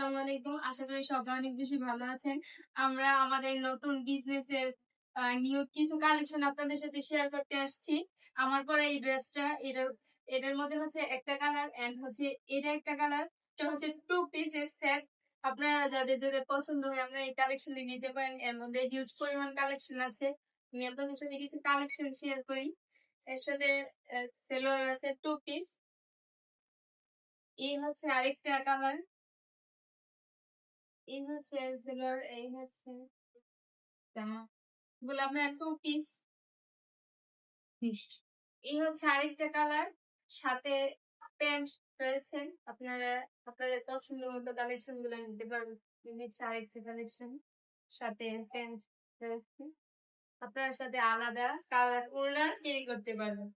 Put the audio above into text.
আসসালামু আলাইকুম। আশা করি সবাই অনেক বেশি ভালো আছেন। আমরা আমাদের নতুন বিজনেসের নিউ কিছু কালেকশন আপনাদের সাথে শেয়ার করতে আসছি। আমার পরা এই ড্রেসটা এটার মধ্যে হচ্ছে একটা কালার অ্যান্ড হচ্ছে এটা একটা কালার। এটা হচ্ছে 2 পিসের সেট। আপনারা যাদের পছন্দ হয় আপনারা এই কালেকশনটি নিতে পারেন। এর মধ্যে হিউজ পরিমাণ কালেকশন আছে। আমি আপনাদের সাথে কিছু কালেকশন শেয়ার করি। এর সাথে সালোয়ার আছে 2 পিস। এই হচ্ছে আরেকটা কালার। এই হচ্ছে সালোয়ার, এই হচ্ছে জামা। এগুলো আপনার 2 পিস। এই হচ্ছে আরেকটা কালার। সাথে প্যান্ট রয়েছে। আপনারা আপনাদের পছন্দ মতো কালেকশন গুলো নিতে পারবেন। নিচ্ছে আরেকটা কালেকশন। সাথে প্যান্ট রয়েছে। আপনার সাথে আলাদা কালার ওড়না ক্যারি করতে পারবেন।